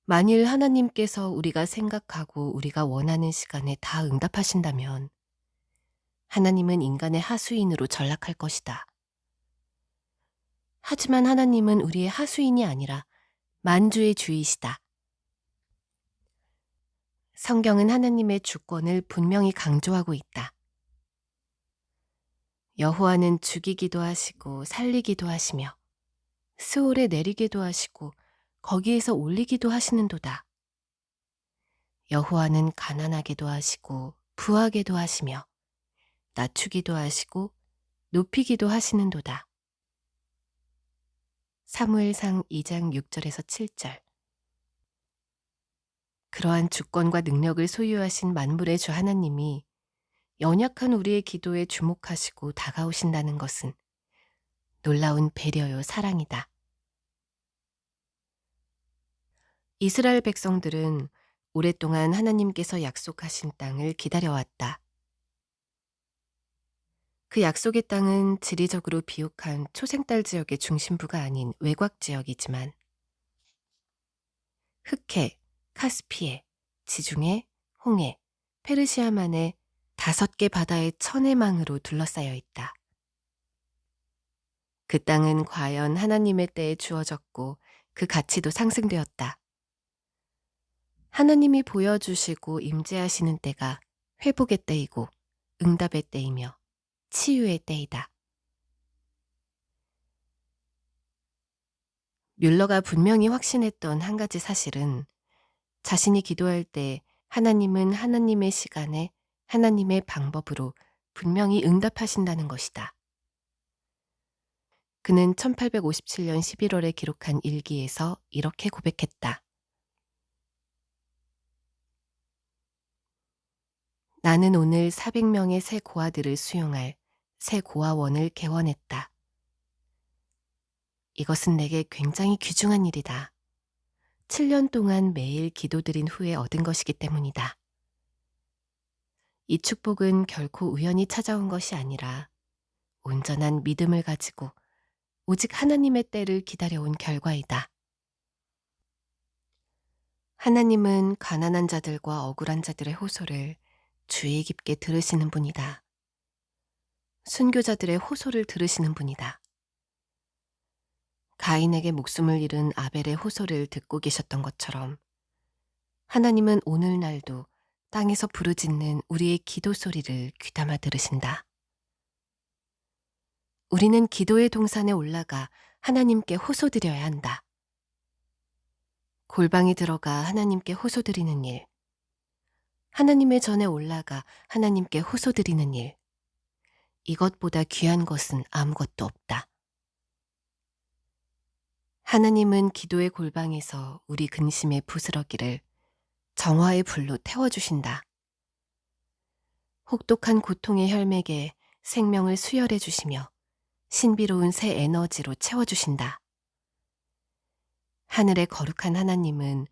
만일 하나님께서 우리가 생각하고 우리가 원하는 시간에 다 응답하신다면 하나님은 인간의 하수인으로 전락할 것이다. 하지만 하나님은 우리의 하수인이 아니라 만주의 주이시다. 성경은 하나님의 주권을 분명히 강조하고 있다. 여호와는 죽이기도 하시고 살리기도 하시며 스올에 내리기도 하시고 거기에서 올리기도 하시는도다. 여호와는 가난하게도 하시고 부하게도 하시며 낮추기도 하시고 높이기도 하시는도다. 사무엘상 2장 6절에서 7절. 그러한 주권과 능력을 소유하신 만물의 주 하나님이 연약한 우리의 기도에 주목하시고 다가오신다는 것은 놀라운 배려요 사랑이다. 이스라엘 백성들은 오랫동안 하나님께서 약속하신 땅을 기다려왔다. 그 약속의 땅은 지리적으로 비옥한 초생딸 지역의 중심부가 아닌 외곽 지역이지만 흑해, 카스피해, 지중해, 홍해, 페르시아만의 5개 바다의 천해망으로 둘러싸여 있다. 그 땅은 과연 하나님의 때에 주어졌고 그 가치도 상승되었다. 하나님이 보여주시고 임재하시는 때가 회복의 때이고 응답의 때이며 치유의 때이다. 뮬러가 분명히 확신했던 한 가지 사실은 자신이 기도할 때 하나님은 하나님의 시간에 하나님의 방법으로 분명히 응답하신다는 것이다. 그는 1857년 11월에 기록한 일기에서 이렇게 고백했다. 나는 오늘 400명의 새 고아들을 수용할 새 고아원을 개원했다. 이것은 내게 굉장히 귀중한 일이다. 7년 동안 매일 기도드린 후에 얻은 것이기 때문이다. 이 축복은 결코 우연히 찾아온 것이 아니라 온전한 믿음을 가지고 오직 하나님의 때를 기다려온 결과이다. 하나님은 가난한 자들과 억울한 자들의 호소를 주의 깊게 들으시는 분이다. 순교자들의 호소를 들으시는 분이다. 가인에게 목숨을 잃은 아벨의 호소를 듣고 계셨던 것처럼 하나님은 오늘날도 땅에서 부르짖는 우리의 기도 소리를 귀담아 들으신다. 우리는 기도의 동산에 올라가 하나님께 호소드려야 한다. 골방에 들어가 하나님께 호소드리는 일, 하나님의 전에 올라가 하나님께 호소드리는 일, 이것보다 귀한 것은 아무것도 없다. 하나님은 기도의 골방에서 우리 근심의 부스러기를 정화의 불로 태워주신다. 혹독한 고통의 혈맥에 생명을 수혈해 주시며 신비로운 새 에너지로 채워주신다. 하늘의 거룩한 하나님은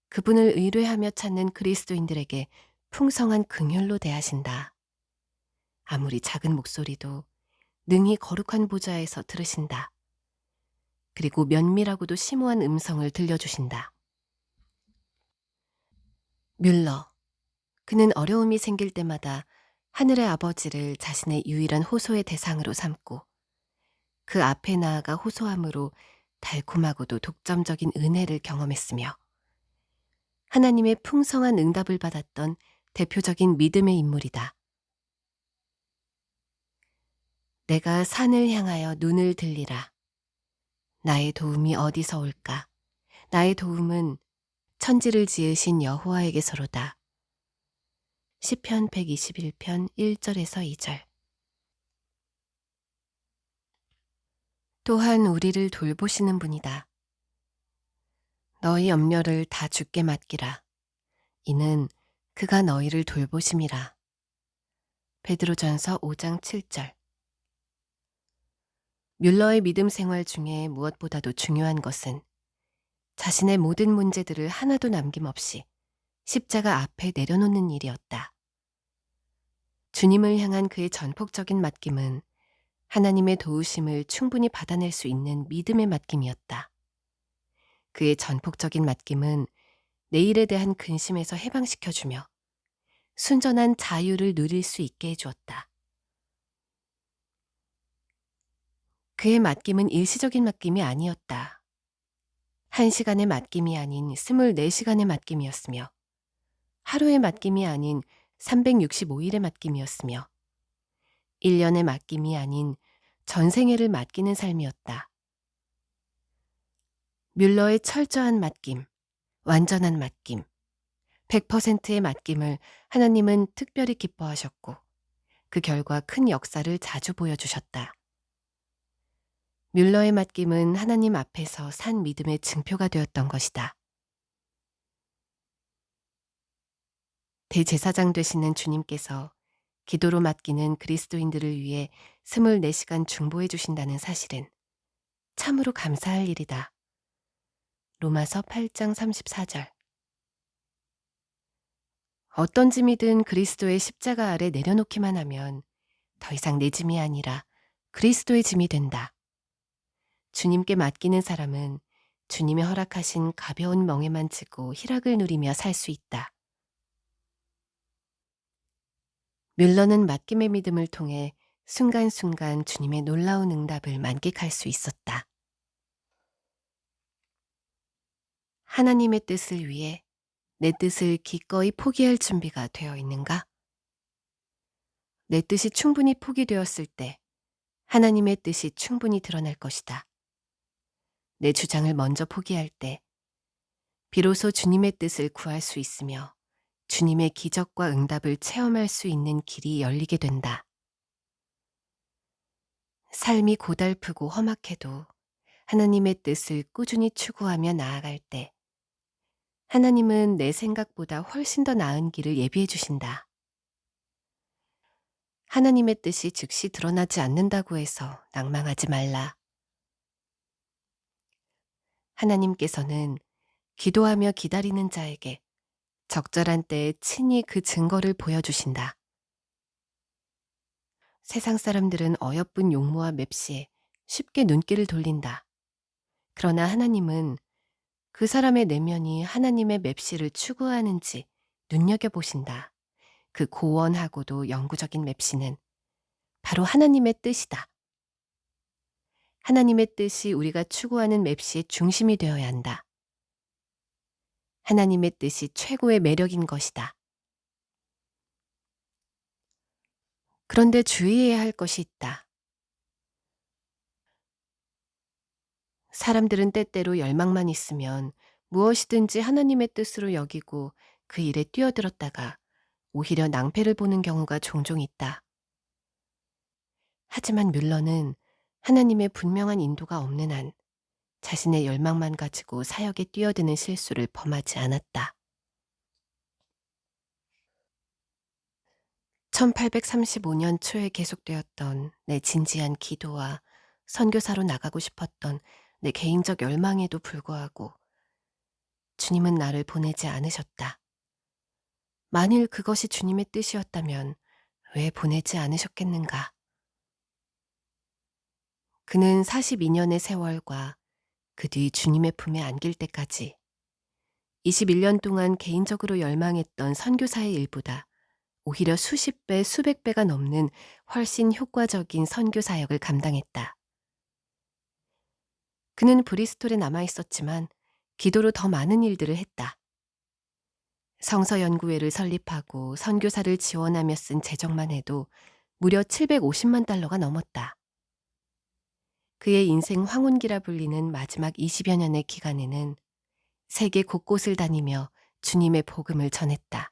그분을 의뢰하며 찾는 그리스도인들에게 풍성한 긍휼로 대하신다. 아무리 작은 목소리도 능히 거룩한 보좌에서 들으신다. 그리고 면밀하고도 심오한 음성을 들려주신다. 뮬러, 그는 어려움이 생길 때마다 하늘의 아버지를 자신의 유일한 호소의 대상으로 삼고 그 앞에 나아가 호소함으로 달콤하고도 독점적인 은혜를 경험했으며 하나님의 풍성한 응답을 받았던 대표적인 믿음의 인물이다. 내가 산을 향하여 눈을 들리라. 나의 도움이 어디서 올까? 나의 도움은 천지를 지으신 여호와에게서로다. 시편 121편 1절에서 2절. 또한 우리를 돌보시는 분이다. 너희 염려를 다 주께 맡기라. 이는 그가 너희를 돌보심이라. 베드로전서 5장 7절. 뮬러의 믿음 생활 중에 무엇보다도 중요한 것은 자신의 모든 문제들을 하나도 남김없이 십자가 앞에 내려놓는 일이었다. 주님을 향한 그의 전폭적인 맡김은 하나님의 도우심을 충분히 받아낼 수 있는 믿음의 맡김이었다. 그의 전폭적인 맡김은 내일에 대한 근심에서 해방시켜주며 순전한 자유를 누릴 수 있게 해주었다. 그의 맡김은 일시적인 맡김이 아니었다. 1시간의 맡김이 아닌 24시간의 맡김이었으며 하루의 맡김이 아닌 365일의 맡김이었으며 1년의 맡김이 아닌 전생애를 맡기는 삶이었다. 뮬러의 철저한 맡김, 완전한 맡김, 100%의 맡김을 하나님은 특별히 기뻐하셨고 그 결과 큰 역사를 자주 보여주셨다. 뮬러의 맡김은 하나님 앞에서 산 믿음의 증표가 되었던 것이다. 대제사장 되시는 주님께서 기도로 맡기는 그리스도인들을 위해 24시간 중보해 주신다는 사실은 참으로 감사할 일이다. 로마서 8장 34절. 어떤 짐이든 그리스도의 십자가 아래 내려놓기만 하면 더 이상 내 짐이 아니라 그리스도의 짐이 된다. 주님께 맡기는 사람은 주님이 허락하신 가벼운 멍에만 지고 희락을 누리며 살 수 있다. 뮬러는 맡김의 믿음을 통해 순간순간 주님의 놀라운 응답을 만끽할 수 있었다. 하나님의 뜻을 위해 내 뜻을 기꺼이 포기할 준비가 되어 있는가? 내 뜻이 충분히 포기되었을 때 하나님의 뜻이 충분히 드러날 것이다. 내 주장을 먼저 포기할 때 비로소 주님의 뜻을 구할 수 있으며 주님의 기적과 응답을 체험할 수 있는 길이 열리게 된다. 삶이 고달프고 험악해도 하나님의 뜻을 꾸준히 추구하며 나아갈 때 하나님은 내 생각보다 훨씬 더 나은 길을 예비해 주신다. 하나님의 뜻이 즉시 드러나지 않는다고 해서 낭망하지 말라. 하나님께서는 기도하며 기다리는 자에게 적절한 때에 친히 그 증거를 보여주신다. 세상 사람들은 어여쁜 용모와 맵시에 쉽게 눈길을 돌린다. 그러나 하나님은 그 사람의 내면이 하나님의 맵시를 추구하는지 눈여겨보신다. 그 고원하고도 영구적인 맵시는 바로 하나님의 뜻이다. 하나님의 뜻이 우리가 추구하는 맵시의 중심이 되어야 한다. 하나님의 뜻이 최고의 매력인 것이다. 그런데 주의해야 할 것이 있다. 사람들은 때때로 열망만 있으면 무엇이든지 하나님의 뜻으로 여기고 그 일에 뛰어들었다가 오히려 낭패를 보는 경우가 종종 있다. 하지만 뮬러는 하나님의 분명한 인도가 없는 한 자신의 열망만 가지고 사역에 뛰어드는 실수를 범하지 않았다. 1835년 초에 계속되었던 내 진지한 기도와 선교사로 나가고 싶었던 내 개인적 열망에도 불구하고 주님은 나를 보내지 않으셨다. 만일 그것이 주님의 뜻이었다면 왜 보내지 않으셨겠는가? 그는 42년의 세월과 그 뒤 주님의 품에 안길 때까지 21년 동안 개인적으로 열망했던 선교사의 일보다 오히려 수십 배, 수백 배가 넘는 훨씬 효과적인 선교 사역을 감당했다. 그는 브리스톨에 남아 있었지만 기도로 더 많은 일들을 했다. 성서연구회를 설립하고 선교사를 지원하며 쓴 재정만 해도 무려 750만 달러가 넘었다. 그의 인생 황혼기라 불리는 마지막 20여 년의 기간에는 세계 곳곳을 다니며 주님의 복음을 전했다.